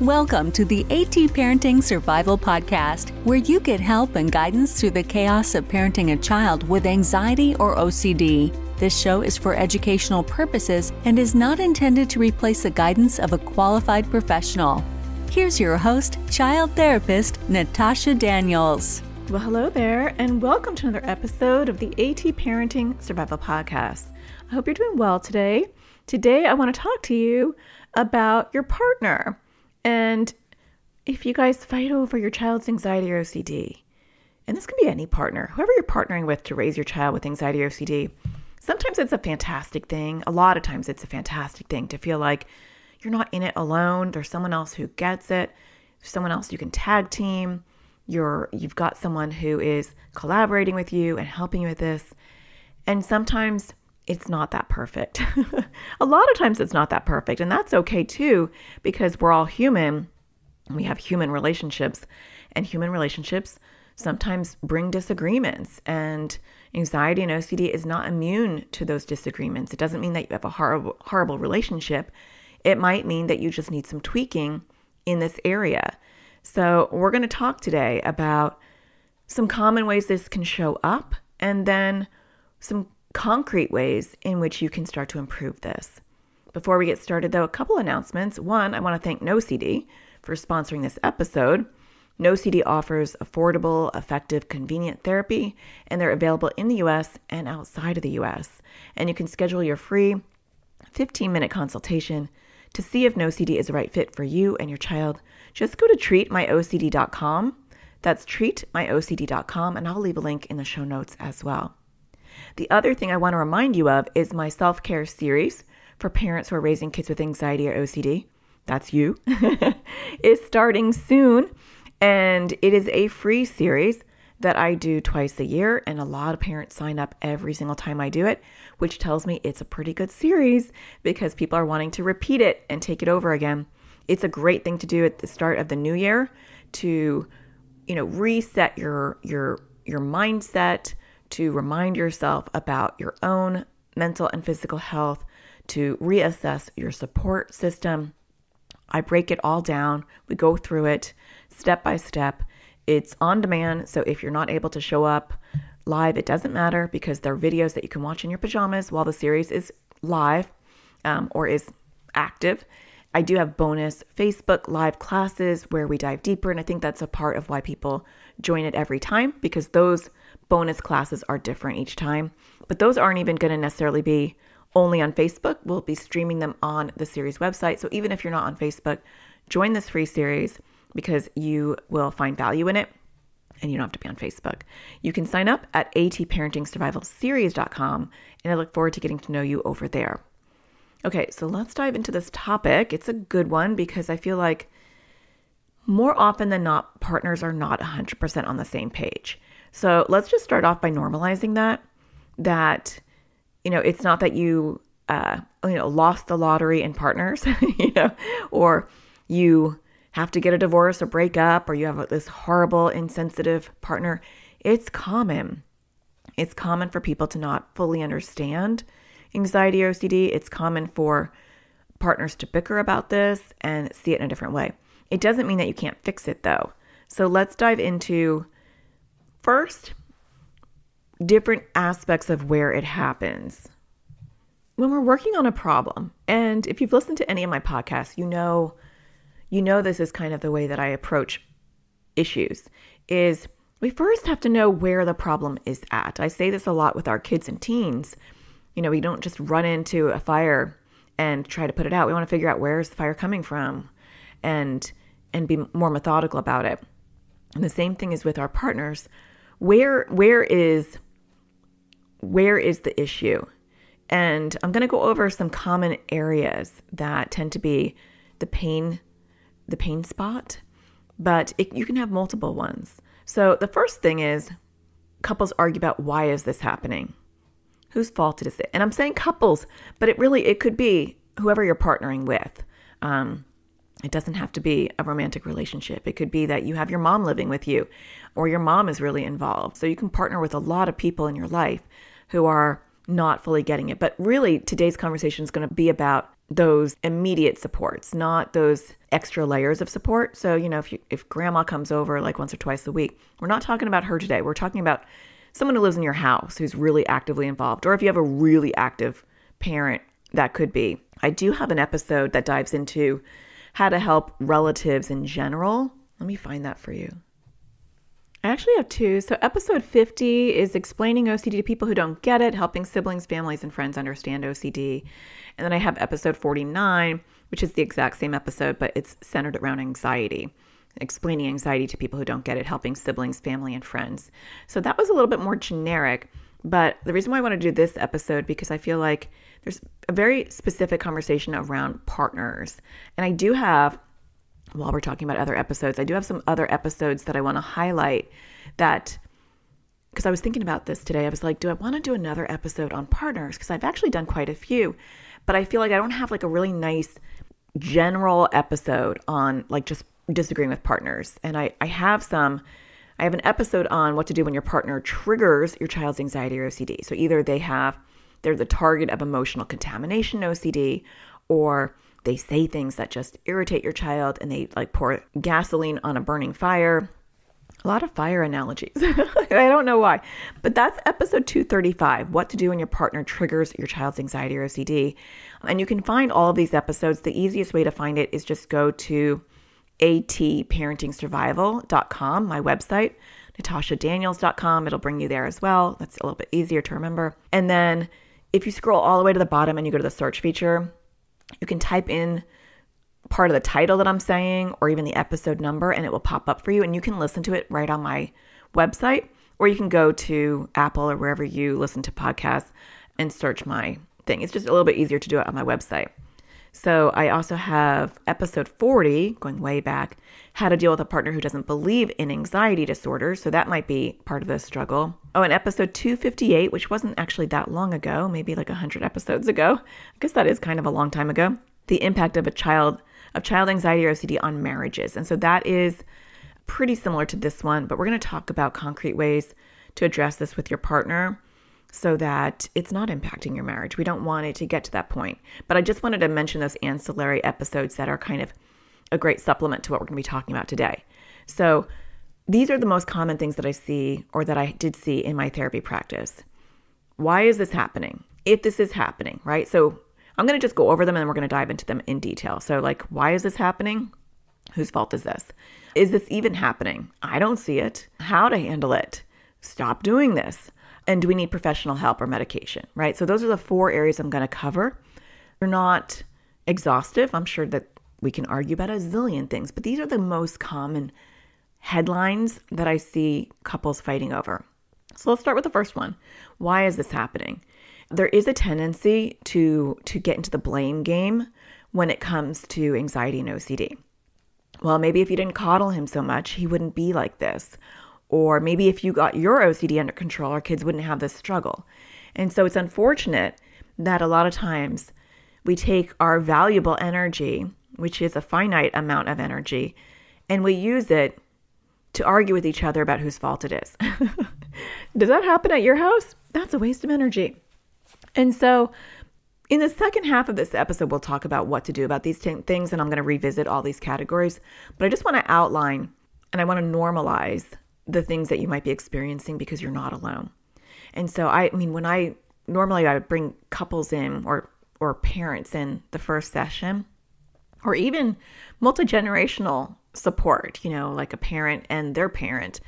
Welcome to the AT Parenting Survival Podcast, where you get help and guidance through the chaos of parenting a child with anxiety or OCD. This show is for educational purposes and is not intended to replace the guidance of a qualified professional. Here's your host, child therapist, Natasha Daniels. Well, hello there, and welcome to another episode of the AT Parenting Survival Podcast. I hope you're doing well today. Today, I want to talk to you about your partner. And if you guys fight over your child's anxiety or OCD, and this can be any partner, whoever you're partnering with to raise your child with anxiety or OCD, sometimes it's a fantastic thing. A lot of times it's a fantastic thing to feel like you're not in it alone. There's someone else who gets it. There's someone else you can tag team. You've got someone who is collaborating with you and helping you with this. And sometimes it's not that perfect. A lot of times it's not that perfect. And that's okay too, because we're all human. We have human relationships, and human relationships sometimes bring disagreements, and anxiety and OCD is not immune to those disagreements. It doesn't mean that you have a horrible relationship. It might mean that you just need some tweaking in this area. So we're going to talk today about some common ways this can show up, and then some concrete ways in which you can start to improve this. Before we get started, though, a couple announcements. One, I want to thank NoCD for sponsoring this episode. NoCD offers affordable, effective, convenient therapy, and they're available in the U.S. and outside of the U.S. And you can schedule your free 15-minute consultation to see if NoCD is the right fit for you and your child. Just go to treatmyocd.com. That's treatmyocd.com, and I'll leave a link in the show notes as well. The other thing I want to remind you of is my SelfCare Series for parents who are raising kids with anxiety or OCD. That's you. Is starting soon, and it is a free series that I do twice a year, and a lot of parents sign up every single time I do it, which tells me it's a pretty good series because people are wanting to repeat it and take it over again. It's a great thing to do at the start of the new year to, reset your mindset, to remind yourself about your own mental and physical health, to reassess your support system. I break it all down. We go through it step by step. It's on demand, so if you're not able to show up live, it doesn't matter because there are videos that you can watch in your pajamas while the series is live or is active. I do have bonus Facebook live classes where we dive deeper, and I think that's a part of why people join it every time, because those bonus classes are different each time. But those aren't even going to necessarily be only on Facebook. We'll be streaming them on the series website. So even if you're not on Facebook, join this free series because you will find value in it, and you don't have to be on Facebook. You can sign up at atparentingsurvivalseries.com, and I look forward to getting to know you over there. Okay, so let's dive into this topic. It's a good one because I feel like more often than not, partners are not 100% on the same page. So let's just start off by normalizing that, it's not that you, lost the lottery in partners, or you have to get a divorce or break up, or you have this horrible, insensitive partner. It's common. It's common for people to not fully understand anxiety or OCD. It's common for partners to bicker about this and see it in a different way. It doesn't mean that you can't fix it, though. So let's dive into, first, different aspects of where it happens. When we're working on a problem, and if you've listened to any of my podcasts, you know this is kind of the way that I approach issues, is we first have to know where the problem is at. I say this a lot with our kids and teens. We don't just run into a fire and try to put it out. We want to figure out where's the fire coming from and be more methodical about it. And the same thing is with our partners. Where is the issue? And I'm going to go over some common areas that tend to be the pain spot, but you can have multiple ones. So the first thing is couples argue about, why is this happening? Whose fault is it? And I'm saying couples, but it could be whoever you're partnering with. It doesn't have to be a romantic relationship. It could be that you have your mom living with you, or your mom is really involved. So you can partner with a lot of people in your life who are not fully getting it. But really, today's conversation is going to be about those immediate supports, not those extra layers of support. So, if grandma comes over like once or twice a week, we're not talking about her today. We're talking about someone who lives in your house who's really actively involved. Or if you have a really active parent, that could be. I do have an episode that dives into how to help relatives in general. Let me find that for you. I actually have two. So episode 50 is explaining OCD to people who don't get it, helping siblings, families, and friends understand OCD. And then I have episode 49, which is the exact same episode, but it's centered around anxiety, explaining anxiety to people who don't get it, helping siblings, family, and friends. So that was a little bit more generic, but the reason why I want to do this episode, because I feel like there's a very specific conversation around partners. And I do have, while we're talking about other episodes, I do have some other episodes that I want to highlight that, because I was thinking about this today. I was like, do I want to do another episode on partners? Because I've actually done quite a few, but I feel like I don't have like a really nice general episode on like just disagreeing with partners. And I have an episode on what to do when your partner triggers your child's anxiety or OCD. So either they're the target of emotional contamination OCD, or they say things that just irritate your child and they like pour gasoline on a burning fire. A lot of fire analogies. I don't know why, but that's episode 235, what to do when your partner triggers your child's anxiety or OCD. And you can find all of these episodes. The easiest way to find it is just go to atparentingsurvival.com, my website, natashadaniels.com. It'll bring you there as well. That's a little bit easier to remember. And then if you scroll all the way to the bottom and you go to the search feature, you can type in part of the title that I'm saying or even the episode number, and it will pop up for you. And you can listen to it right on my website, or you can go to Apple or wherever you listen to podcasts and search my thing. It's just a little bit easier to do it on my website. So I also have episode 40, going way back, how to deal with a partner who doesn't believe in anxiety disorders. So that might be part of the struggle. Oh, and episode 258, which wasn't actually that long ago, maybe like 100 episodes ago. I guess that is kind of a long time ago. The impact of child anxiety or OCD on marriages. And so that is pretty similar to this one, but we're going to talk about concrete ways to address this with your partner so that it's not impacting your marriage. We don't want it to get to that point. But I just wanted to mention those ancillary episodes that are kind of a great supplement to what we're going to be talking about today. So these are the most common things that I see, or that I did see in my therapy practice. Why is this happening? If this is happening, right? So I'm going to just go over them and then we're going to dive into them in detail. So like, why is this happening? Whose fault is this? Is this even happening? I don't see it. How to handle it? Stop doing this. And do we need professional help or medication, right? So those are the 4 areas I'm going to cover. They're not exhaustive. I'm sure that we can argue about a zillion things, but these are the most common headlines that I see couples fighting over. So let's start with the first one. Why is this happening? There is a tendency to get into the blame game when it comes to anxiety and OCD. Well, maybe if you didn't coddle him so much, he wouldn't be like this. Or maybe if you got your OCD under control, our kids wouldn't have this struggle. And so it's unfortunate that a lot of times we take our valuable energy, which is a finite amount of energy, and we use it to argue with each other about whose fault it is. Does that happen at your house? That's a waste of energy. And so in the second half of this episode, we'll talk about what to do about these things, and I'm going to revisit all these categories. But I just want to outline, and I want to normalize the things that you might be experiencing because you're not alone. And so, when I would bring couples in or parents in the first session, or even multi-generational support, like a parent and their parent,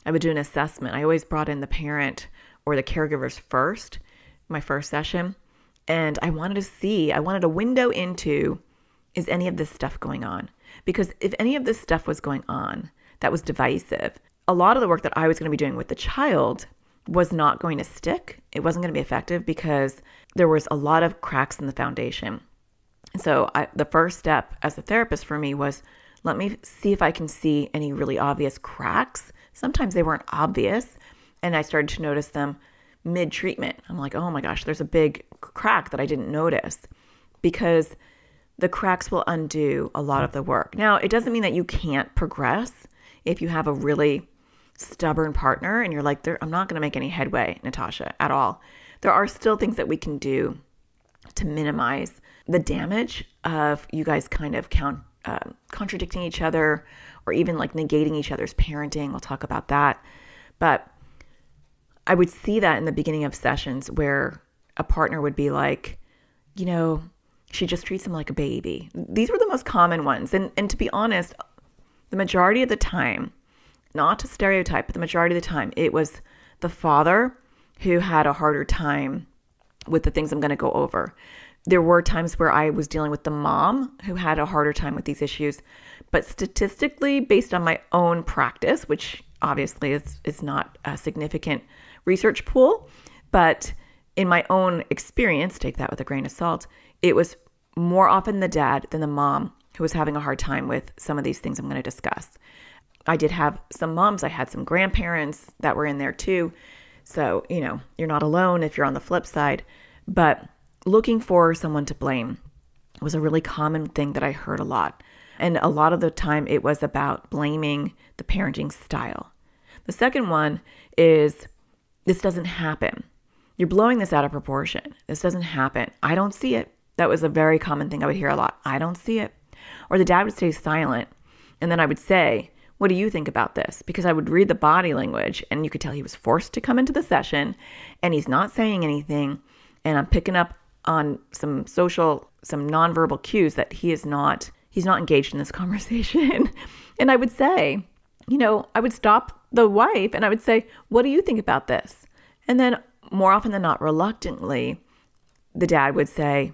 I would do an assessment. I always brought in the parent or the caregivers first, my first session. And I wanted a window into, is any of this stuff going on? Because if any of this stuff was going on that was divisive, a lot of the work that I was going to be doing with the child was not going to stick. It wasn't going to be effective because there was a lot of cracks in the foundation. So the first step as a therapist for me was, let me see if I can see any really obvious cracks. Sometimes they weren't obvious, and I started to notice them mid-treatment. I'm like, oh my gosh, there's a big crack that I didn't notice, because the cracks will undo a lot of the work. Now, it doesn't mean that you can't progress if you have a really stubborn partner and you're like, I'm not going to make any headway, Natasha, at all. There are still things that we can do to minimize the damage of you guys kind of contradicting each other or even like negating each other's parenting. We'll talk about that. But I would see that in the beginning of sessions where a partner would be like, she just treats him like a baby. These were the most common ones. And to be honest, the majority of the time, not to stereotype, but the majority of the time, it was the father who had a harder time with the things I'm going to go over. There were times where I was dealing with the mom who had a harder time with these issues. But statistically, based on my own practice, which obviously is not a significant research pool, but in my own experience, take that with a grain of salt, it was more often the dad than the mom who was having a hard time with some of these things I'm going to discuss. I did have some moms. I had some grandparents that were in there too. So, you're not alone if you're on the flip side. But looking for someone to blame was a really common thing that I heard a lot. And a lot of the time it was about blaming the parenting style. The second one is, this doesn't happen. You're blowing this out of proportion. This doesn't happen. I don't see it. That was a very common thing I would hear a lot. I don't see it. Or the dad would stay silent. And then I would say, what do you think about this? Because I would read the body language and you could tell he was forced to come into the session and he's not saying anything. And I'm picking up on some nonverbal cues that he's not engaged in this conversation. And I would say, I would stop the wife and I would say, what do you think about this? And then more often than not, reluctantly, the dad would say,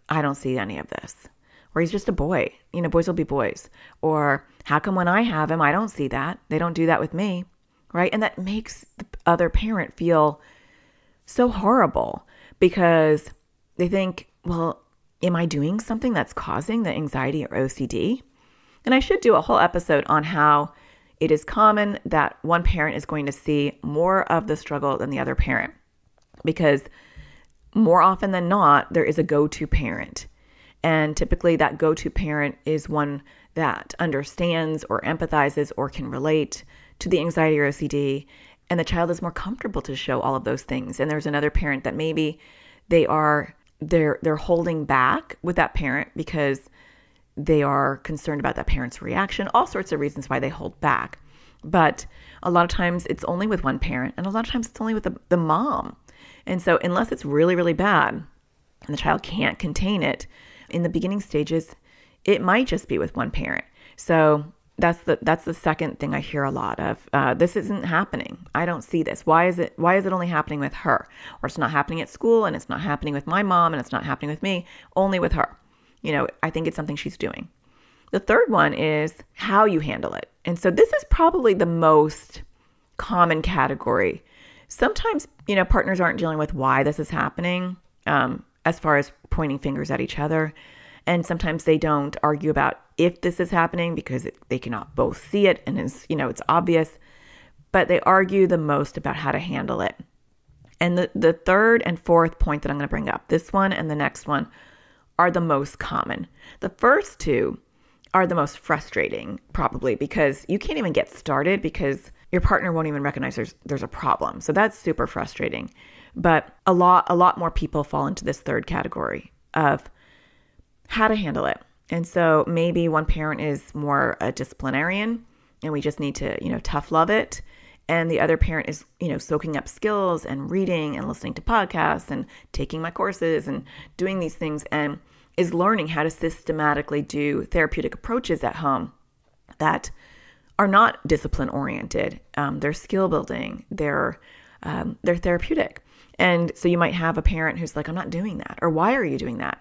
I don't see any of this. Or he's just a boy. Boys will be boys. Or how come when I have him, I don't see that? They don't do that with me, right? And that makes the other parent feel so horrible because they think, well, am I doing something that's causing the anxiety or OCD? And I should do a whole episode on how it is common that one parent is going to see more of the struggle than the other parent, because more often than not, there is a go-to parent. And typically that go-to parent is one that understands or empathizes or can relate to the anxiety or OCD. And the child is more comfortable to show all of those things. And there's another parent that maybe they're holding back with that parent because they are concerned about that parent's reaction, all sorts of reasons why they hold back. But a lot of times it's only with one parent, and a lot of times it's only with the mom. And so unless it's really, really bad and the child can't contain it, in the beginning stages, it might just be with one parent. So that's the second thing I hear a lot of. This isn't happening. I don't see this. Why is it only happening with her? Or it's not happening at school, and it's not happening with my mom, and it's not happening with me, only with her. I think it's something she's doing. The third one is how you handle it. And so this is probably the most common category. Sometimes, partners aren't dealing with why this is happening, as far as pointing fingers at each other. And sometimes they don't argue about if this is happening because they cannot both see it and it's obvious, but they argue the most about how to handle it. And the third and fourth point that I'm going to bring up, this one and the next one, are the most common. The first two are the most frustrating, probably, because you can't even get started because your partner won't even recognize there's a problem. So that's super frustrating. But a lot more people fall into this third category of how to handle it. And so maybe one parent is more a disciplinarian and we just need to, tough love it. And the other parent is, soaking up skills and reading and listening to podcasts and taking my courses and doing these things and is learning how to systematically do therapeutic approaches at home that are not discipline oriented. They're skill building. They're therapeutic. And so you might have a parent who's like, I'm not doing that. Or why are you doing that?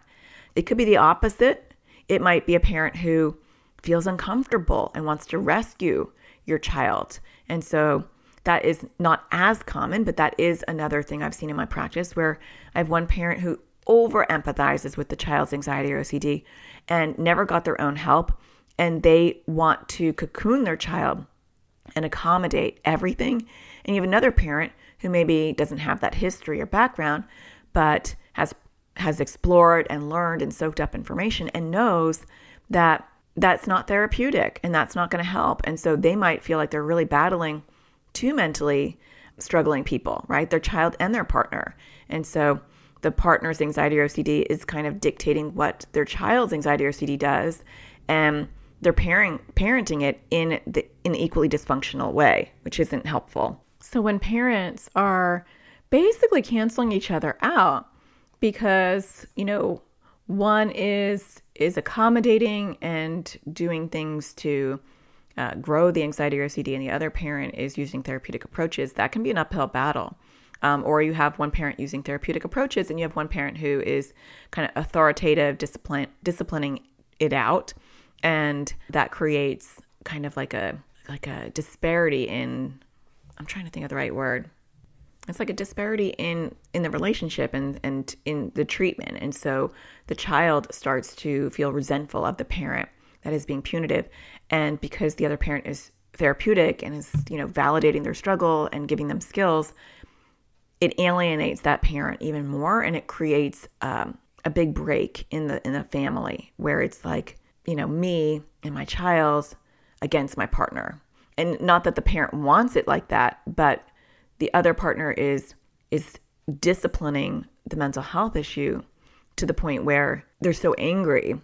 It could be the opposite. It might be a parent who feels uncomfortable and wants to rescue your child. And so that is not as common, but that is another thing I've seen in my practice where I have one parent who over empathizes with the child's anxiety or OCD and never got their own help. And they want to cocoon their child and accommodate everything. And you have another parent who maybe doesn't have that history or background, but has explored and learned and soaked up information and knows that that's not therapeutic and that's not going to help. And so they might feel like they're really battling two mentally struggling people, right? Their child and their partner. And so the partner's anxiety or OCD is kind of dictating what their child's anxiety or OCD does, and they're parenting it in an equally dysfunctional way, which isn't helpful. So when parents are basically canceling each other out because, one is accommodating and doing things to grow the anxiety or OCD, and the other parent is using therapeutic approaches, that can be an uphill battle. Or you have one parent using therapeutic approaches and you have one parent who is kind of authoritative, disciplining it out. And that creates kind of like a disparity in, I'm trying to think of the right word. It's like a disparity in the relationship and in the treatment. And so the child starts to feel resentful of the parent that is being punitive. And because the other parent is therapeutic and is, validating their struggle and giving them skills, it alienates that parent even more. And it creates a big break in the family where it's like, me and my child against my partner. And not that the parent wants it like that, but the other partner is disciplining the mental health issue to the point where they're so angry,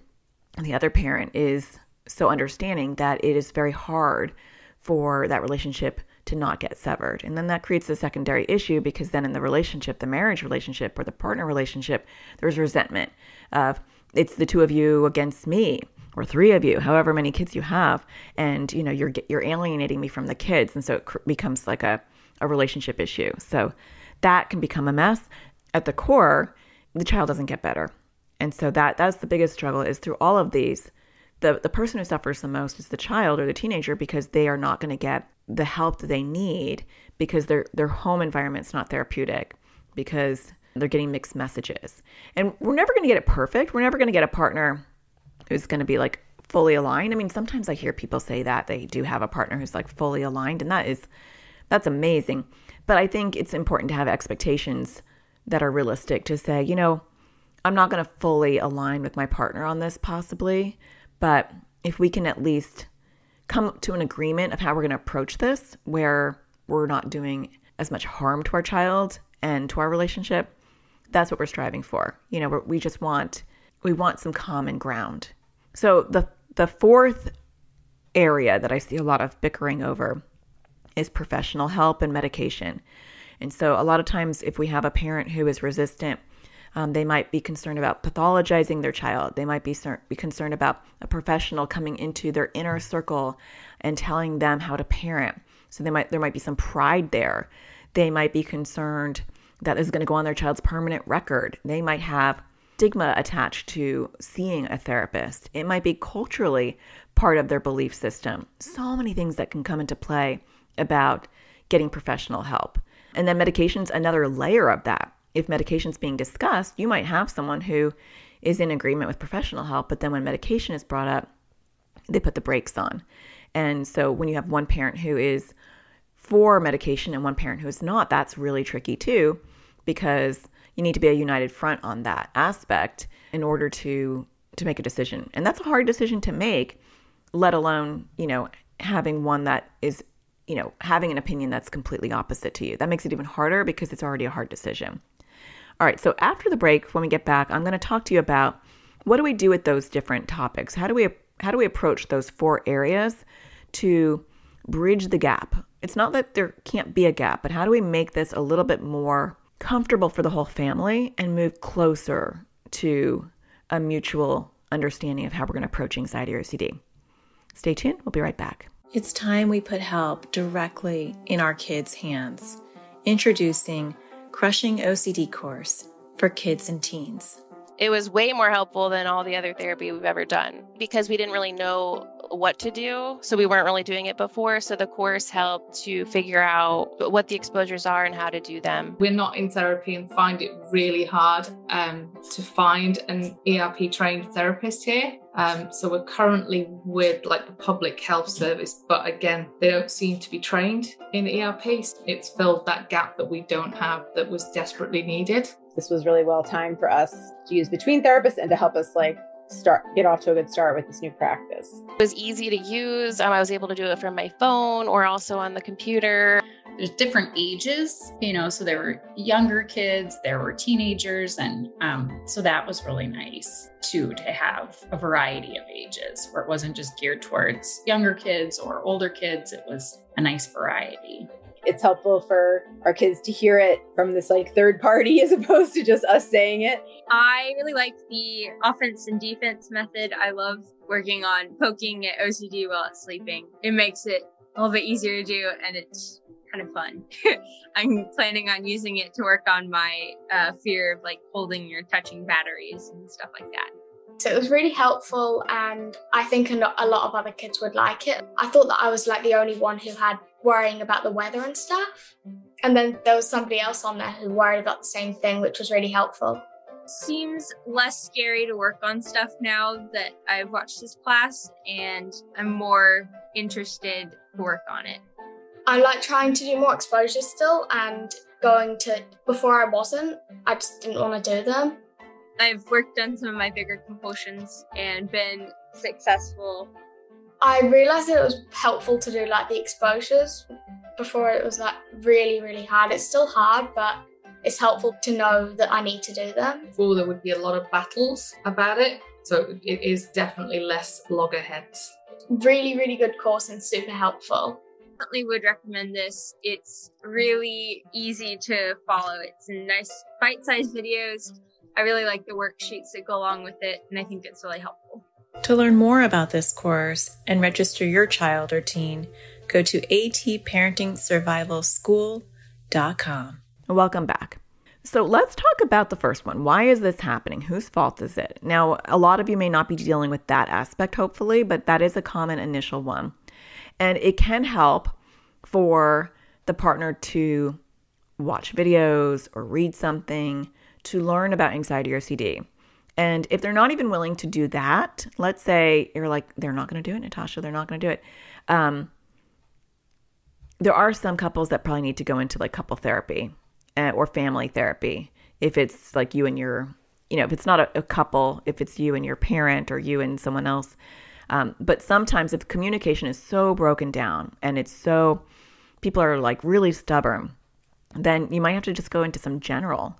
and the other parent is so understanding that it is very hard for that relationship to not get severed. And then that creates a secondary issue, because then in the relationship, the marriage relationship or the partner relationship, there's resentment of, it's the two of you against me, or three of you, however many kids you have, and you're alienating me from the kids, and so it becomes like a relationship issue. So that can become a mess. At the core, the child doesn't get better. And so that's the biggest struggle, is through all of these, the person who suffers the most is the child or the teenager, because they are not going to get the help that they need, because their home environment's not therapeutic, because they're getting mixed messages. And we're never going to get it perfect. We're never going to get a partner who's going to be like fully aligned. I mean, sometimes I hear people say that they do have a partner who's like fully aligned, and that's amazing. But I think it's important to have expectations that are realistic, to say, I'm not going to fully align with my partner on this possibly, but if we can at least come to an agreement of how we're going to approach this, where we're not doing as much harm to our child and to our relationship, that's what we're striving for. We want some common ground. So the fourth area that I see a lot of bickering over is professional help and medication. And so a lot of times, if we have a parent who is resistant, they might be concerned about pathologizing their child. They might be concerned about a professional coming into their inner circle and telling them how to parent. So there might be some pride there. They might be concerned that this is going to go on their child's permanent record. They might have stigma attached to seeing a therapist. It might be culturally part of their belief system. So many things that can come into play about getting professional help. And then medication's another layer of that. If medication's being discussed, you might have someone who is in agreement with professional help, but then when medication is brought up, they put the brakes on. And so when you have one parent who is for medication and one parent who is not, that's really tricky too, because you need to be a united front on that aspect in order to make a decision. And that's a hard decision to make, let alone, having one that is, having an opinion that's completely opposite to you. That makes it even harder, because it's already a hard decision. All right, so after the break, when we get back, I'm going to talk to you about what do we do with those different topics? How do we approach those four areas to bridge the gap? It's not that there can't be a gap, but how do we make this a little bit more comfortable for the whole family and move closer to a mutual understanding of how we're going to approach anxiety or OCD? Stay tuned. We'll be right back. It's time we put help directly in our kids' hands. Introducing Crushing OCD Course for kids and teens. It was way more helpful than all the other therapy we've ever done, because we didn't really know what to do. So we weren't really doing it before. So the course helped to figure out what the exposures are and how to do them. We're not in therapy and find it really hard to find an ERP trained therapist here. So we're currently with the public health service, but again, they don't seem to be trained in ERP. It's filled that gap that we don't have, that was needed. This was really well timed for us to use between therapists and to help us get off to a good start with this new practice. It was easy to use. I was able to do it from my phone or also on the computer. there's different ages, so there were younger kids, there were teenagers. And so that was really nice too, to have a variety of ages where it wasn't just geared towards younger kids or older kids. It was a nice variety. It's helpful for our kids to hear it from this like third party as opposed to just us saying it. I really like the offense and defense method. I love working on poking at OCD while it's sleeping. It makes it a little bit easier to do, and it's kind of fun. I'm planning on using it to work on my fear of like holding or touching batteries and stuff like that. So it was really helpful, and I think a lot of other kids would like it. I thought that I was like the only one who had worrying about the weather and stuff. And then there was somebody else on there who worried about the same thing, which was really helpful. Seems less scary to work on stuff now that I've watched this class, and I'm more interested to work on it. I like trying to do more exposures still, and before I wasn't, I just didn't want to do them. I've worked on some of my bigger compulsions and been successful. I realized that it was helpful to do like the exposures. Before it was like really, really hard. It's still hard, but it's helpful to know that I need to do them. Before there would be a lot of battles about it. So it is definitely less loggerheads. Really, really good course and super helpful. Definitely would recommend this. It's really easy to follow. It's nice bite-sized videos. I really like the worksheets that go along with it, and I think it's really helpful. To learn more about this course and register your child or teen, go to atparentingsurvivalschool.com. Welcome back. So let's talk about the first one. Why is this happening? Whose fault is it? Now, a lot of you may not be dealing with that aspect, hopefully, but that is a common initial one. And it can help for the partner to watch videos or read something to learn about anxiety or OCD. And if they're not even willing to do that, let's say you're like, they're not going to do it, Natasha, they're not going to do it. There are some couples that probably need to go into like couple therapy or family therapy. If it's like you and your, if it's not a couple, if it's you and your parent or you and someone else. But sometimes if communication is so broken down and people are like really stubborn, then you might have to just go into some general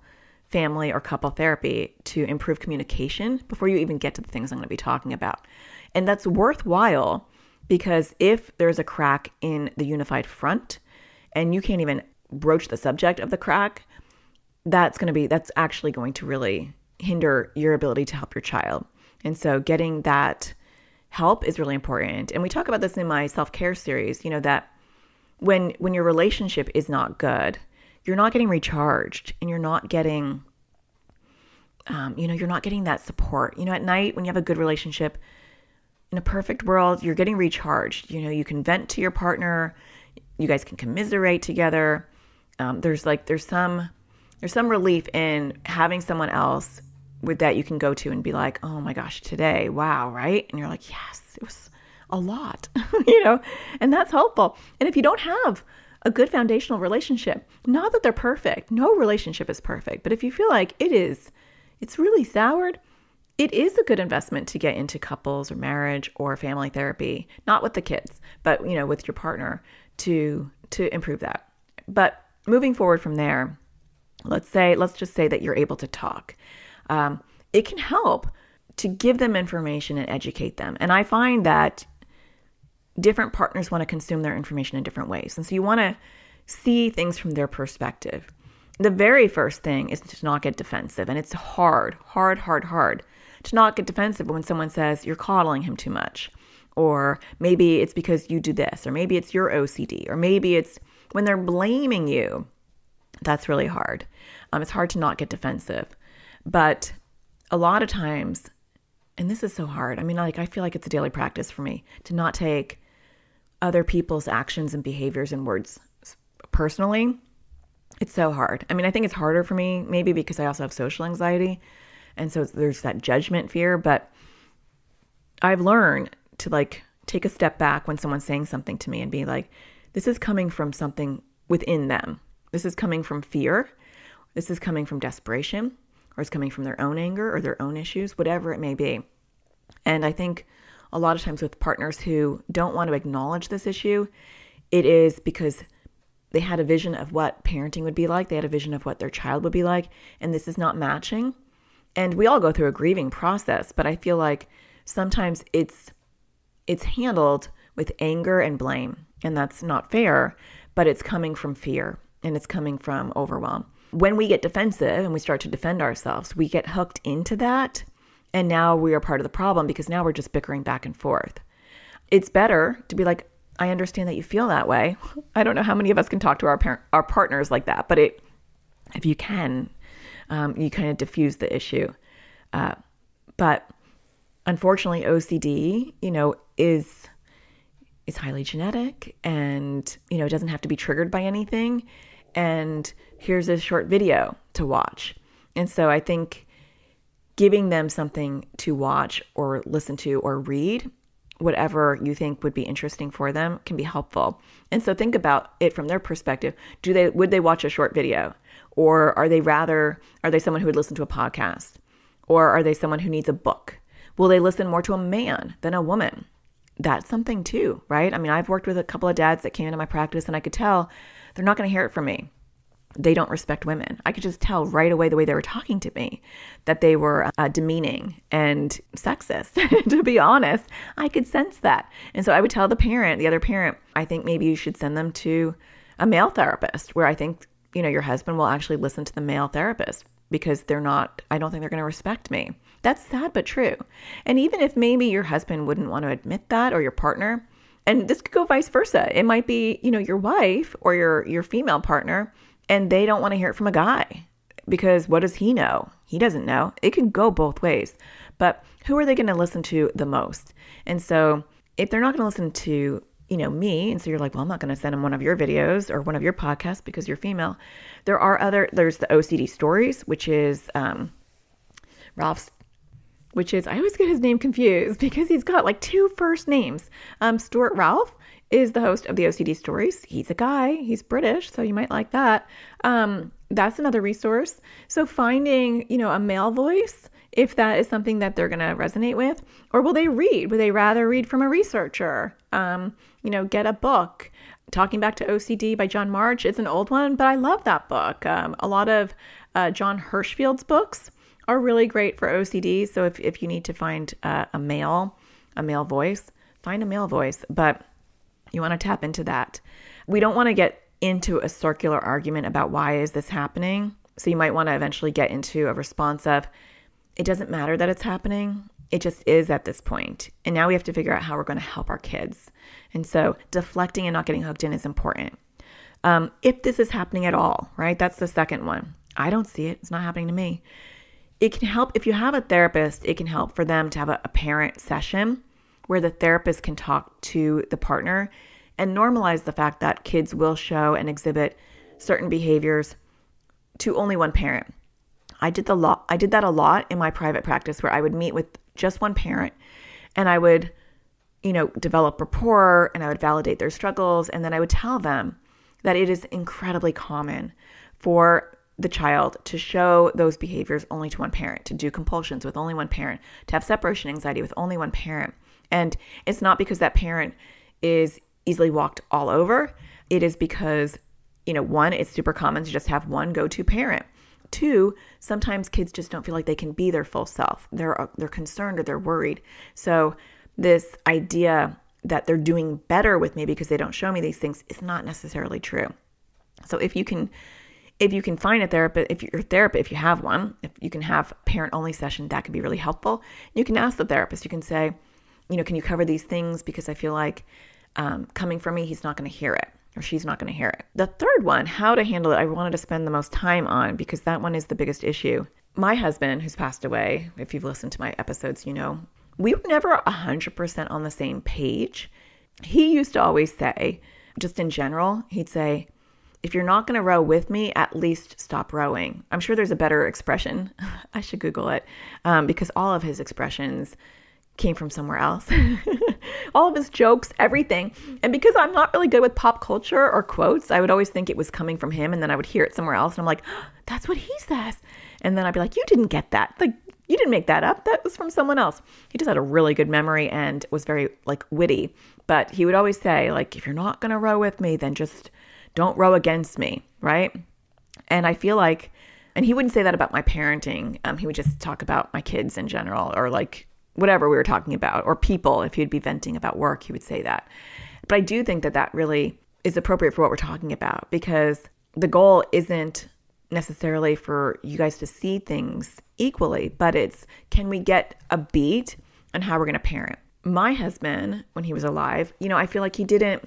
family or couple therapy to improve communication before you even get to the things I'm going to be talking about. And that's worthwhile because if there's a crack in the unified front and you can't even broach the subject of the crack, that's actually going to really hinder your ability to help your child. And so getting that help is really important. And we talk about this in my SelfCare Series, that when your relationship is not good, you're not getting recharged and you're not getting, you're not getting that support. At night when you have a good relationship, in a perfect world, you're getting recharged. You can vent to your partner. You guys can commiserate together. There's some relief in having someone else with that you can go to and be like, oh my gosh, today, wow, right? And you're like, yes, it was a lot, and that's helpful. And if you don't have a good foundational relationship, not that they're perfect, no relationship is perfect, but if you feel like it's really soured, it is a good investment to get into couples or marriage or family therapy, not with the kids, but with your partner to improve that. But moving forward from there, let's just say that you're able to talk. It can help to give them information and educate them. And I find that different partners want to consume their information in different ways. And so you want to see things from their perspective. The very first thing is to not get defensive. And it's hard to not get defensive when someone says you're coddling him too much. Or maybe it's because you do this, or maybe it's your OCD, or maybe it's when they're blaming you. That's really hard. It's hard to not get defensive. But a lot of times, and this is so hard. I feel like it's a daily practice for me to not take other people's actions and behaviors and words personally. It's so hard. I think it's harder for me, maybe because I also have social anxiety. And so there's that judgment fear, but I've learned to take a step back when someone's saying something to me and be like, this is coming from something within them. This is coming from fear. This is coming from desperation, or it's coming from their own anger or their own issues, whatever it may be. And I think a lot of times with partners who don't want to acknowledge this issue, it is because they had a vision of what parenting would be like. They had a vision of what their child would be like. And this is not matching. And we all go through a grieving process, but I feel like sometimes it's handled with anger and blame. And that's not fair, but it's coming from fear and it's coming from overwhelm. When we get defensive and we start to defend ourselves, we get hooked into that. And now we are part of the problem because now we're just bickering back and forth. It's better to be like, I understand that you feel that way. I don't know how many of us can talk to our partners like that, but if you can, you kind of diffuse the issue. But unfortunately, OCD, is highly genetic and, it doesn't have to be triggered by anything. And here's a short video to watch. And so I think giving them something to watch or listen to or read, whatever you think would be interesting for them, can be helpful. And so think about it from their perspective. Would they watch a short video? Or are they someone who would listen to a podcast? Or are they someone who needs a book? Will they listen more to a man than a woman? That's something too, right? I mean, I've worked with a couple of dads that came into my practice and I could tell they're not going to hear it from me. They don't respect women. I could just tell right away the way they were talking to me that they were demeaning and sexist. To be honest, I could sense that. And so I would tell the other parent, I think maybe you should send them to a male therapist where I think, your husband will actually listen to the male therapist because I don't think they're going to respect me. That's sad, but true. And even if maybe your husband wouldn't want to admit that, or your partner, and this could go vice versa. It might be, your wife or your female partner, and they don't want to hear it from a guy because what does he know? He doesn't know. It can go both ways. But who are they going to listen to the most? And so if they're not going to listen to, me, and so you're like, well, I'm not going to send them one of your videos or one of your podcasts because you're female. There's the OCD Stories, which is Ralph's, I always get his name confused because he's got like two first names. Stuart Ralph is the host of the OCD Stories. He's a guy. He's British, so you might like that. That's another resource. So finding, a male voice, if that is something that they're going to resonate with, or will they read? Would they rather read from a researcher? Get a book. Talking Back to OCD by John March. It's an old one, but I love that book. A lot of John Hirschfield's books are really great for OCD. So if you need to find a male voice, find a male voice. But you want to tap into that. We don't want to get into a circular argument about why is this happening. So you might want to eventually get into a response of, it doesn't matter that it's happening. It just is at this point. And now we have to figure out how we're going to help our kids. And so deflecting and not getting hooked in is important. If this is happening at all, right? That's the second one. I don't see it. It's not happening to me. It can help if you have a therapist, it can help for them to have a parent session where the therapist can talk to the partner and normalize the fact that kids will show and exhibit certain behaviors to only one parent. I did that a lot in my private practice where I would meet with just one parent and I would, develop rapport and I would validate their struggles. And then I would tell them that it is incredibly common for the child to show those behaviors only to one parent, to do compulsions with only one parent, to have separation anxiety with only one parent. And it's not because that parent is easily walked all over. It is because, one, it's super common to just have one go-to parent. Two, sometimes kids just don't feel like they can be their full self. They're concerned or they're worried. So this idea that they're doing better with me because they don't show me these things is not necessarily true. So if you can find a therapist, if you have one, if you can have parent-only session, that could be really helpful. You can ask the therapist. You can say, can you cover these things because I feel like coming from me, he's not going to hear it. Or she's not going to hear it. The third one, how to handle it, I wanted to spend the most time on because that one is the biggest issue. My husband, who's passed away, if you've listened to my episodes, we were never 100% on the same page. He used to always say, just in general, he'd say, if you're not going to row with me, at least stop rowing. I'm sure there's a better expression. I should Google it because all of his expressions came from somewhere else. All of his jokes, everything. And because I'm not really good with pop culture or quotes, I would always think it was coming from him. And then I would hear it somewhere else. And I'm like, oh, that's what he says. And then I'd be like, you didn't get that. Like, you didn't make that up. That was from someone else. He just had a really good memory and was very witty. But he would always say, if you're not going to row with me, then just don't row against me, right? And I feel like, and he wouldn't say that about my parenting. He would just talk about my kids in general, or like whatever we were talking about, or people. If he'd be venting about work, he would say that. But I do think that that really is appropriate for what we're talking about, because the goal isn't necessarily for you guys to see things equally, but it's, can we get a beat on how we're going to parent? My husband, when he was alive, I feel like he didn't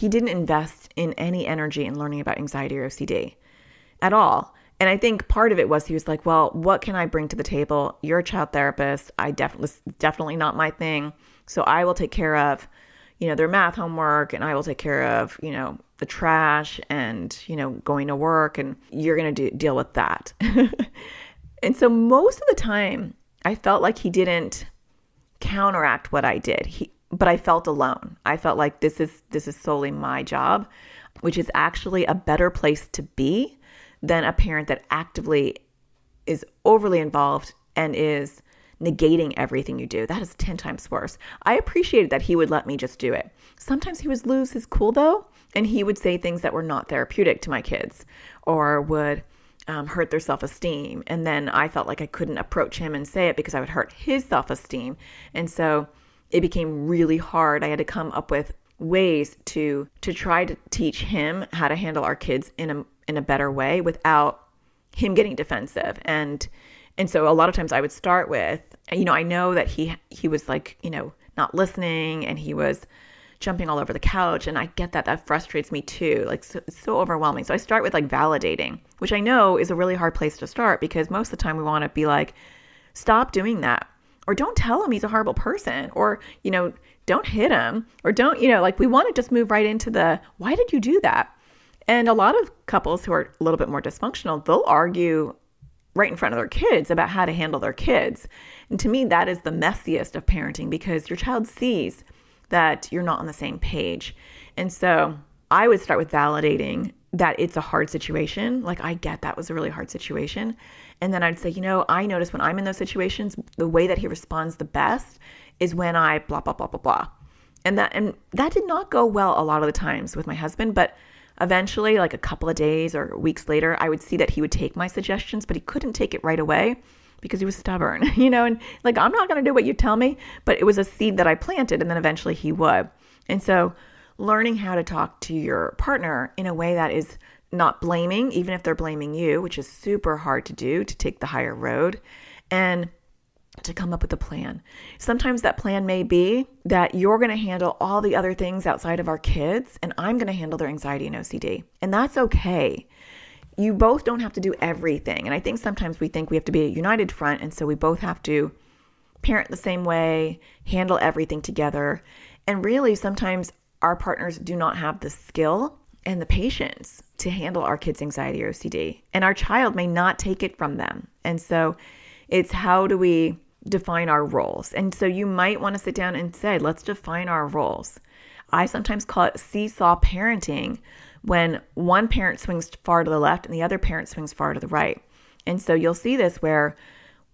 invest in any energy in learning about anxiety or OCD at all. And I think part of it was he was like, well, what can I bring to the table? You're a child therapist. Definitely not my thing. So I will take care of, their math homework, and I will take care of, the trash and, going to work, and you're going to deal with that. And so most of the time I felt like he didn't counteract what I did. But I felt alone. I felt like this is solely my job, which is actually a better place to be than a parent that actively is overly involved and is negating everything you do. That is 10 times worse. I appreciated that he would let me just do it. Sometimes he would lose his cool though, and he would say things that were not therapeutic to my kids, or would hurt their self-esteem. And then I felt like I couldn't approach him and say it because I would hurt his self-esteem. And so it became really hard. I had to come up with ways to try to teach him how to handle our kids in a better way without him getting defensive. And so a lot of times I would start with, I know that he was like, not listening, and he was jumping all over the couch. And I get that frustrates me too. Like, so, it's so overwhelming. So I start with like validating, which I know is a really hard place to start, because most of the time we want to be like, stop doing that. Or don't tell him he's a horrible person, or, don't hit him, or don't, we want to just move right into the, why did you do that? And a lot of couples who are a little bit more dysfunctional, they'll argue right in front of their kids about how to handle their kids. And to me, that is the messiest of parenting, because your child sees that you're not on the same page. And so I would start with validating that it's a hard situation. Like, I get that was a really hard situation. And then I'd say, I notice when I'm in those situations, the way that he responds the best is when I blah, blah, blah, blah, blah. And that did not go well a lot of the times with my husband, but eventually, like a couple of days or weeks later, I would see that he would take my suggestions, but he couldn't take it right away because he was stubborn, and like, I'm not going to do what you tell me, but it was a seed that I planted, and then eventually he would. And so learning how to talk to your partner in a way that is not blaming, even if they're blaming you, which is super hard to do, to take the higher road, and to come up with a plan. Sometimes that plan may be that you're going to handle all the other things outside of our kids, and I'm going to handle their anxiety and OCD. And that's okay. You both don't have to do everything. And I think sometimes we think we have to be a united front, and so we both have to parent the same way, handle everything together. And really, sometimes our partners do not have the skill and the patience to handle our kids' anxiety or OCD. And our child may not take it from them. And so it's, how do we define our roles? And so you might want to sit down and say, let's define our roles. I sometimes call it seesaw parenting, when one parent swings far to the left and the other parent swings far to the right. And so you'll see this where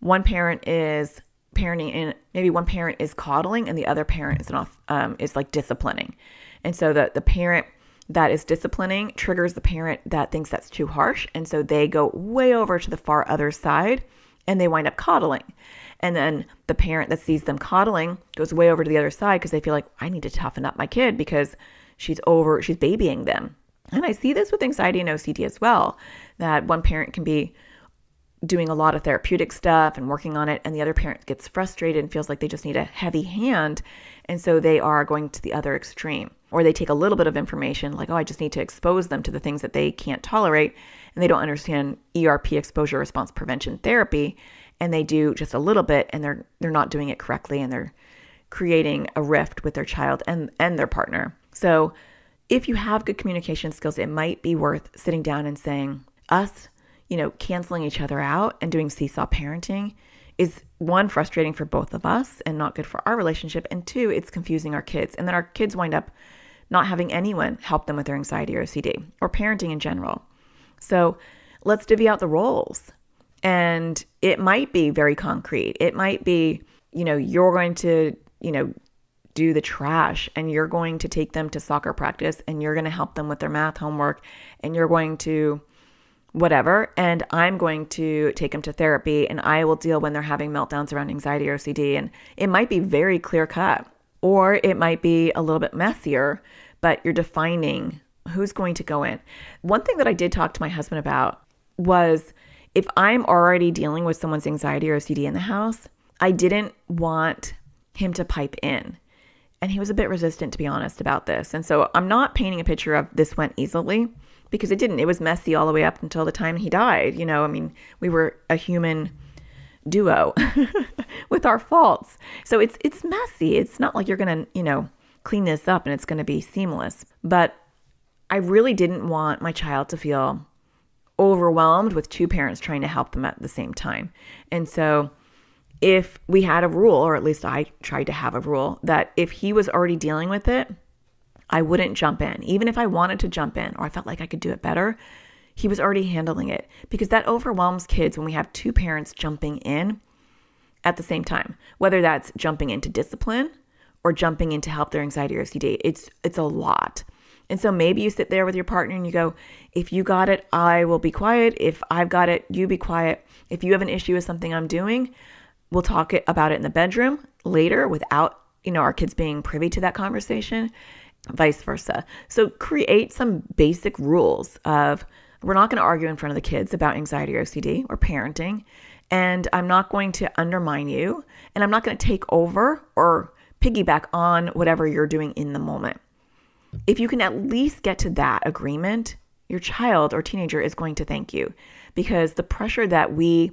one parent is parenting, and maybe one parent is coddling and the other parent is like disciplining. And so the parent that is disciplining triggers the parent that thinks that's too harsh. And so they go way over to the far other side and they wind up coddling. And then the parent that sees them coddling goes way over to the other side because they feel like, I need to toughen up my kid because she's babying them. And I see this with anxiety and OCD as well, that one parent can be doing a lot of therapeutic stuff and working on it, and the other parent gets frustrated and feels like they just need a heavy hand. And so they are going to the other extreme, or they take a little bit of information like, I just need to expose them to the things that they can't tolerate. And they don't understand ERP, exposure response prevention therapy. And they do just a little bit, and they're not doing it correctly, and they're creating a rift with their child and their partner. So if you have good communication skills, it might be worth sitting down and saying, us, canceling each other out and doing seesaw parenting is, one, frustrating for both of us and not good for our relationship. And two, it's confusing our kids. And then our kids wind up not having anyone help them with their anxiety or OCD or parenting in general. So let's divvy out the roles. And it might be very concrete. It might be, you're going to, do the trash, and you're going to take them to soccer practice, and you're going to help them with their math homework, and you're going to whatever, and I'm going to take them to therapy, and I will deal when they're having meltdowns around anxiety or OCD. And it might be very clear cut, or it might be a little bit messier, but you're defining who's going to go in. One thing that I did talk to my husband about was, if I'm already dealing with someone's anxiety or OCD in the house, I didn't want him to pipe in. And he was a bit resistant, to be honest, about this. And so I'm not painting a picture of this went easily, because it didn't. It was messy all the way up until the time he died. We were a human duo with our faults. So it's messy. It's not like you're going to, clean this up and it's going to be seamless. But I really didn't want my child to feel overwhelmed with two parents trying to help them at the same time. And so if we had a rule, or at least I tried to have a rule, that if he was already dealing with it, I wouldn't jump in. Even if I wanted to jump in, or I felt like I could do it better, he was already handling it, because that overwhelms kids when we have two parents jumping in at the same time, whether that's jumping into discipline or jumping in to help their anxiety or OCD. It's a lot. And so maybe you sit there with your partner and you go, if you got it, I will be quiet. If I've got it, you be quiet. If you have an issue with something I'm doing, we'll talk about it in the bedroom later without, our kids being privy to that conversation, vice versa. So create some basic rules of, we're not going to argue in front of the kids about anxiety or OCD or parenting, and I'm not going to undermine you, and I'm not going to take over or piggyback on whatever you're doing in the moment. If you can at least get to that agreement, your child or teenager is going to thank you, because the pressure that we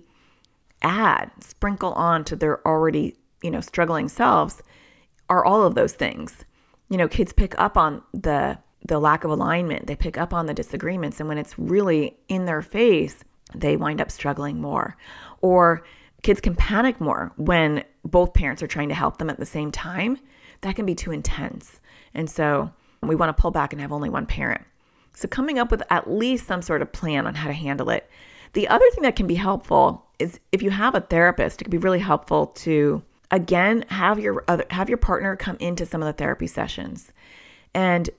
sprinkle on to their already, struggling selves are all of those things. Kids pick up on the lack of alignment. They pick up on the disagreements. And when it's really in their face, they wind up struggling more. Or kids can panic more when both parents are trying to help them at the same time. That can be too intense. And so we want to pull back and have only one parent. So coming up with at least some sort of plan on how to handle it. The other thing that can be helpful is, if you have a therapist, it can be really helpful to, again, have your partner come into some of the therapy sessions, and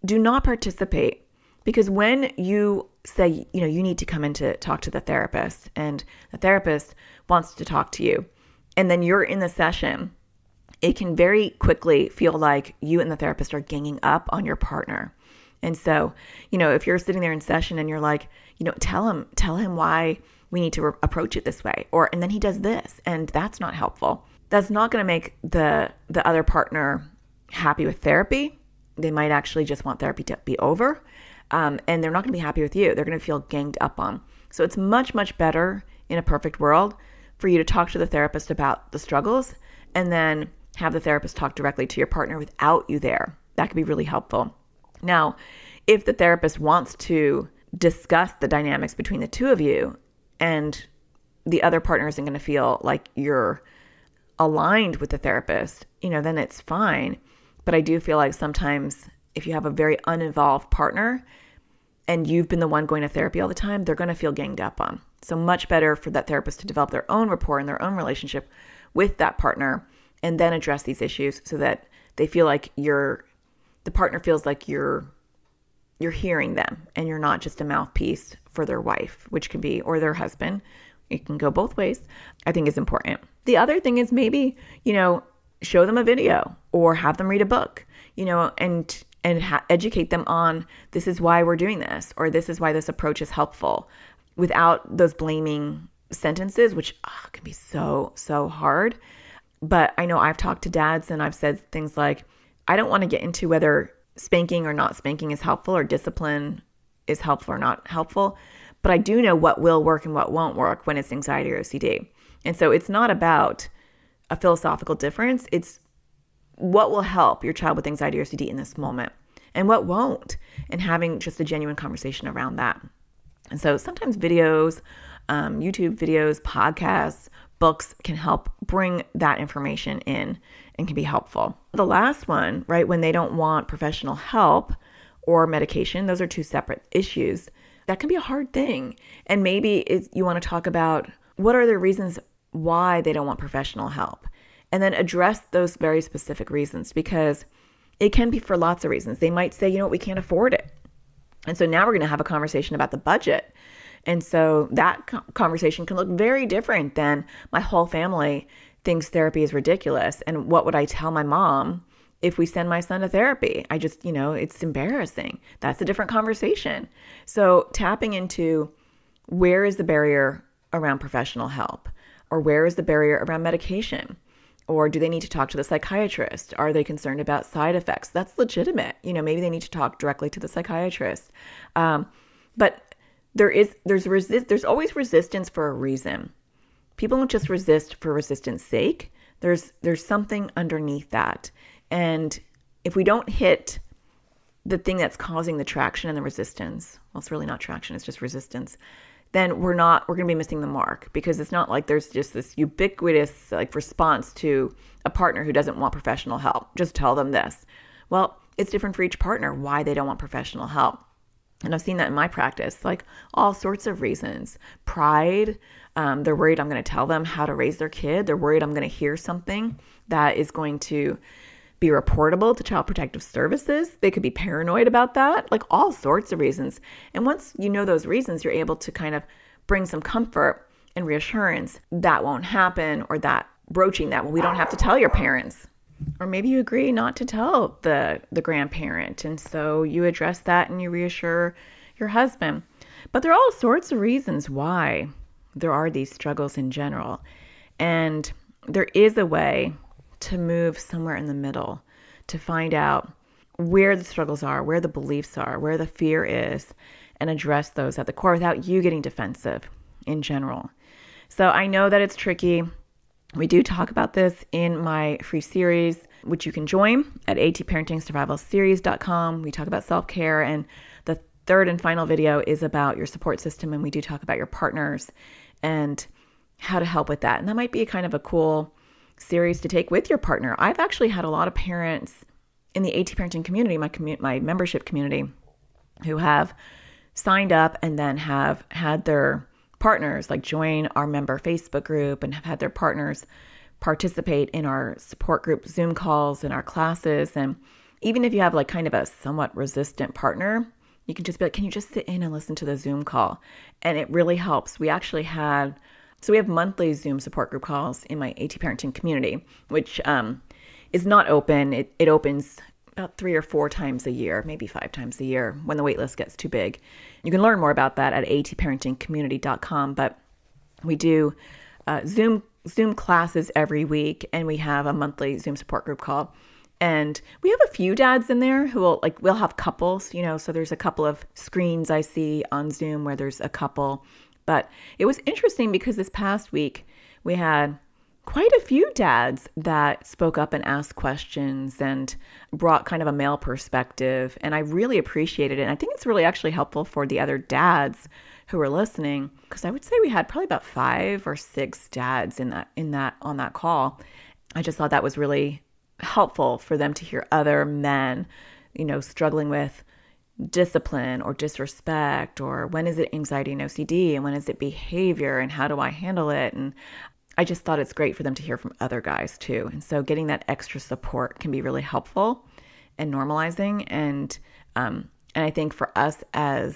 do not participate, because when you say, you need to come in to talk to the therapist, and the therapist wants to talk to you, and then you're in the session, it can very quickly feel like you and the therapist are ganging up on your partner. And so, if you're sitting there in session and you're like, tell him why we need to approach it this way, and then he does this, and that's not helpful. That's not going to make the other partner happy with therapy. They might actually just want therapy to be over, and they're not going to be happy with you. They're going to feel ganged up on. So it's much, much better in a perfect world for you to talk to the therapist about the struggles, and then have the therapist talk directly to your partner without you there. That could be really helpful. Now, if the therapist wants to discuss the dynamics between the two of you, and the other partner isn't going to feel like you're aligned with the therapist, then it's fine. But I do feel like sometimes if you have a very uninvolved partner and you've been the one going to therapy all the time, they're going to feel ganged up on. So much better for that therapist to develop their own rapport and their own relationship with that partner, and then address these issues so that they feel like the partner feels like you're hearing them, and you're not just a mouthpiece for their wife, which can be, or their husband. It can go both ways, I think is important. The other thing is maybe, show them a video or have them read a book, and educate them on, this is why we're doing this, or this is why this approach is helpful, without those blaming sentences, which can be so, so hard. But I know I've talked to dads and I've said things like, I don't want to get into whether spanking or not spanking is helpful, or discipline is helpful or not helpful, but I do know what will work and what won't work when it's anxiety or OCD. And so it's not about a philosophical difference. It's what will help your child with anxiety or OCD in this moment, and what won't, and having just a genuine conversation around that. And so sometimes videos, YouTube videos, podcasts, books can help bring that information in and can be helpful. The last one, right, when they don't want professional help or medication, those are two separate issues. That can be a hard thing. And maybe you want to talk about what are the reasons why they don't want professional help. and then address those very specific reasons, because it can be for lots of reasons. They might say, you know what, we can't afford it. And so now we're going to have a conversation about the budget. And so that conversation can look very different than my whole family thinks therapy is ridiculous. And what would I tell my mom if we send my son to therapy? I just, it's embarrassing. That's a different conversation. So tapping into where is the barrier around professional help, or where is the barrier around medication? Or do they need to talk to the psychiatrist? Are they concerned about side effects? That's legitimate. Maybe they need to talk directly to the psychiatrist. But there's always resistance for a reason. People don't just resist for resistance sake. There's something underneath that. And if we don't hit the thing that's causing the traction and the resistance, well, it's really not traction, it's just resistance, then we're going to be missing the mark, because it's not like there's just this ubiquitous response to a partner who doesn't want professional help. Just tell them this. Well, it's different for each partner why they don't want professional help. And I've seen that in my practice, all sorts of reasons. Pride. They're worried I'm going to tell them how to raise their kid. They're worried I'm going to hear something that is going to be reportable to Child Protective Services. They could be paranoid about that, all sorts of reasons. And once you know those reasons, you're able to kind of bring some comfort and reassurance that won't happen, or that broaching that, well, we don't have to tell your parents. Or maybe you agree not to tell the grandparent. And so you address that and you reassure your husband. But there are all sorts of reasons why there are these struggles in general. And there is a way to move somewhere in the middle, to find out where the struggles are, where the beliefs are, where the fear is, and address those at the core without you getting defensive in general. So I know that it's tricky. We do talk about this in my free series, which you can join at atparentingsurvivalseries.com. We talk about self-care, and the third and final video is about your support system, and we do talk about your partners and how to help with that. And that might be kind of a cool series to take with your partner. I've actually had a lot of parents in the AT parenting community, my membership community, who have signed up and then have had their partners join our member Facebook group, and have had their partners participate in our support group Zoom calls and our classes. And even if you have kind of a somewhat resistant partner, you can just be can you just sit in and listen to the Zoom call? And it really helps. We actually had So we have monthly Zoom support group calls in my AT parenting community, which is not open. It opens about 3 or 4 times a year, maybe 5 times a year when the wait list gets too big. You can learn more about that at atparentingcommunity.com. But we do Zoom classes every week, and we have a monthly Zoom support group call. And we have a few dads in there who will we'll have couples, so there's a couple of screens I see on Zoom where there's a couple. But it was interesting because this past week we had quite a few dads that spoke up and asked questions and brought kind of a male perspective. And I really appreciated it. And I think it's really actually helpful for the other dads who are listening, because I would say we had probably about 5 or 6 dads on that call. I just thought that was really helpful for them to hear other men, struggling with discipline or disrespect, or when is it anxiety and OCD, and when is it behavior, and how do I handle it? And I just thought it's great for them to hear from other guys too. And so getting that extra support can be really helpful and normalizing. And I think for us as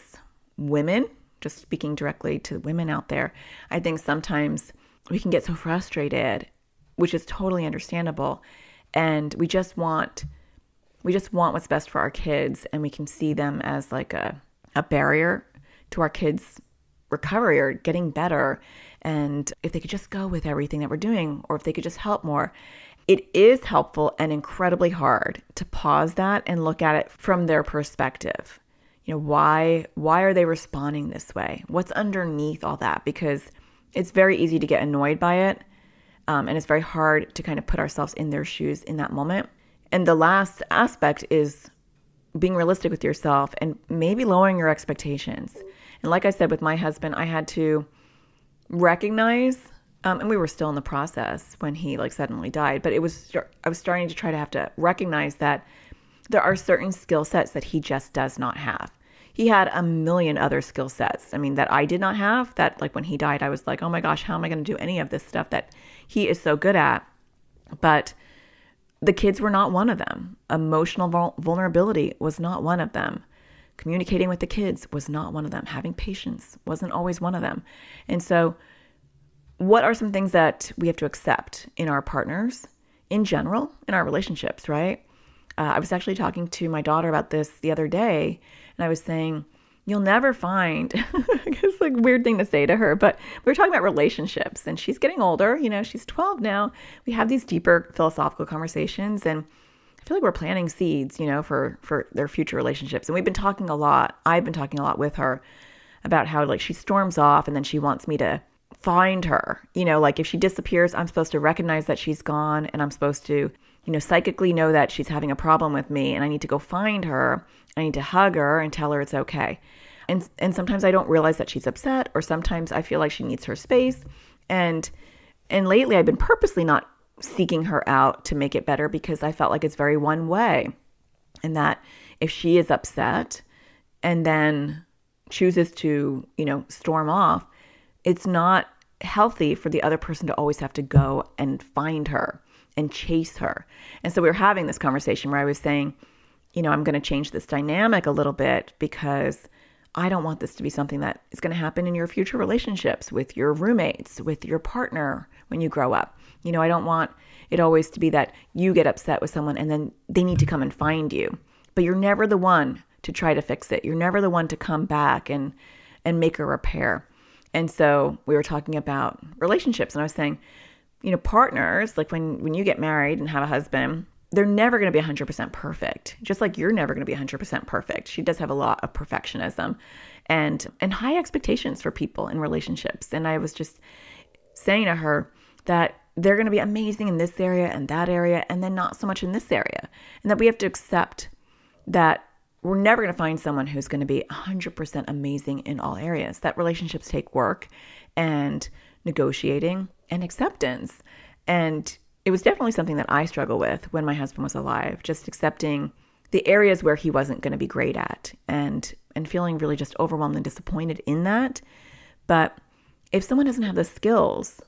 women, just speaking directly to women out there, I think sometimes we can get so frustrated, which is totally understandable. And we just want what's best for our kids, and we can see them as a barrier to our kids' recovery or getting better. And if they could just go with everything that we're doing, or if they could just help more. It is helpful and incredibly hard to pause that and look at it from their perspective. Why are they responding this way? What's underneath all that? Because it's very easy to get annoyed by it. And it's very hard to kind of put ourselves in their shoes in that moment. And the last aspect is being realistic with yourself and maybe lowering your expectations. And like I said, with my husband, I had to recognize, and we were still in the process when he suddenly died, but I was starting to have to recognize that there are certain skill sets that he just does not have. He had a million other skill sets, that I did not have, that when he died, I was like, oh my gosh, how am I going to do any of this stuff that he is so good at? But the kids were not one of them. Emotional vulnerability was not one of them. Communicating with the kids was not one of them. Having patience wasn't always one of them. And so what are some things that we have to accept in our partners in general, in our relationships, right? I was actually talking to my daughter about this the other day, and I was saying, you'll never find, it's like a weird thing to say to her, but we were talking about relationships, and she's getting older, she's 12 now. We have these deeper philosophical conversations, and I feel like we're planting seeds, for their future relationships. And we've been talking a lot. I've been talking a lot with her about how like she storms off and then she wants me to find her, like if she disappears, I'm supposed to recognize that she's gone, and I'm supposed to, psychically know that she's having a problem with me, and I need to go find her. I need to hug her and tell her it's okay. And sometimes I don't realize that she's upset, or sometimes I feel like she needs her space. And lately I've been purposely not seeking her out to make it better, because I felt like it's very one way. And that if she is upset and then chooses to, storm off, it's not healthy for the other person to always have to go and find her and chase her. And so we were having this conversation where I was saying, I'm going to change this dynamic a little bit, because I don't want this to be something that is going to happen in your future relationships with your roommates, with your partner when you grow up. I don't want it always to be that you get upset with someone and then they need to come and find you. But you're never the one to try to fix it. You're never the one to come back and make a repair. And so we were talking about relationships, and I was saying, partners, like when you get married and have a husband, they're never going to be 100% perfect. Just like you're never going to be 100% perfect. She does have a lot of perfectionism and high expectations for people in relationships. And I was just saying to her that they're going to be amazing in this area and that area, and then not so much in this area. And that we have to accept that we're never going to find someone who's going to be 100% amazing in all areas. That relationships take work and negotiating and acceptance. And it was definitely something that I struggled with when my husband was alive, just accepting the areas where he wasn't going to be great at, and feeling really just overwhelmed and disappointed in that. But if someone doesn't have the skills,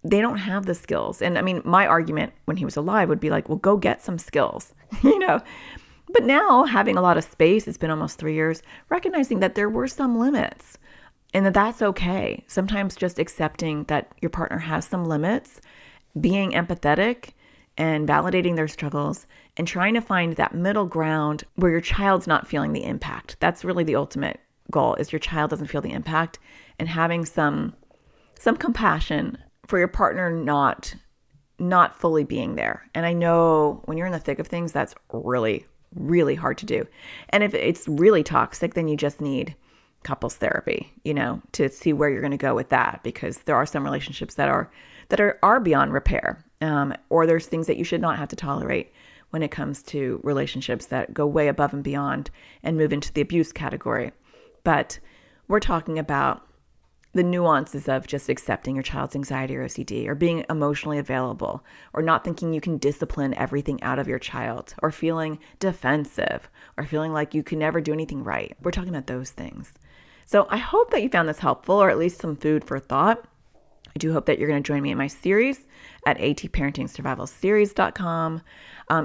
they don't have the skills. And I mean, my argument when he was alive would be like, well, go get some skills, But now, having a lot of space, it's been almost 3 years, recognizing that there were some limits and that that's okay. Sometimes just accepting that your partner has some limits, being empathetic and validating their struggles, and trying to find that middle ground where your child's not feeling the impact. That's really the ultimate goal, is your child doesn't feel the impact, and having some compassion for your partner not fully being there. And I know when you're in the thick of things, that's really, really hard to do. And if it's really toxic, then you just need couples therapy, to see where you're going to go with that, because there are some relationships that are beyond repair, or there's things that you should not have to tolerate when it comes to relationships that go way above and beyond and move into the abuse category. But we're talking about the nuances of just accepting your child's anxiety or OCD, or being emotionally available, or not thinking you can discipline everything out of your child, or feeling defensive, or feeling like you can never do anything right. We're talking about those things. So I hope that you found this helpful, or at least some food for thought. I do hope that you're going to join me in my series at atparentingsurvivalseries.com.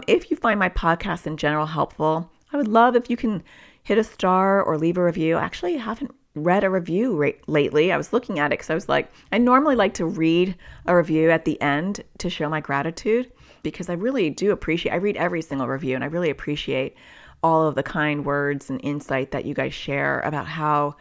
If you find my podcast in general helpful, I would love if you can hit a star or leave a review. Actually, I haven't read a review lately. I was looking at it because I was like, I normally like to read a review at the end to show my gratitude, because I really do appreciate, I read every single review, and I really appreciate all of the kind words and insight that you guys share about how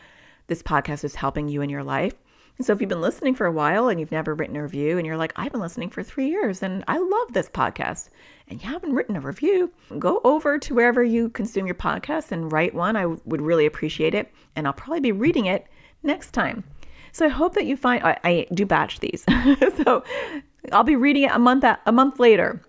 this podcast is helping you in your life. And so if you've been listening for a while and you've never written a review, and you're like, I've been listening for 3 years and I love this podcast, and you haven't written a review, go over to wherever you consume your podcast and write one. I would really appreciate it. And I'll probably be reading it next time. So I hope that you find, I do batch these. So I'll be reading it a month later,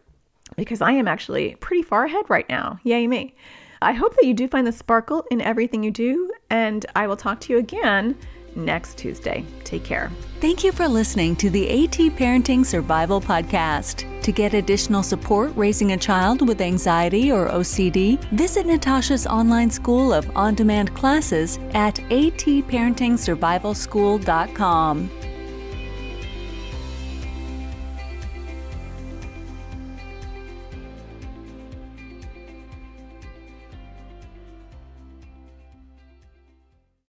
because I am actually pretty far ahead right now. Yay me. I hope that you do find the sparkle in everything you do, and I will talk to you again next Tuesday. Take care. Thank you for listening to the AT Parenting Survival Podcast. To get additional support raising a child with anxiety or OCD, visit Natasha's online school of on-demand classes at atparentingsurvivalschool.com.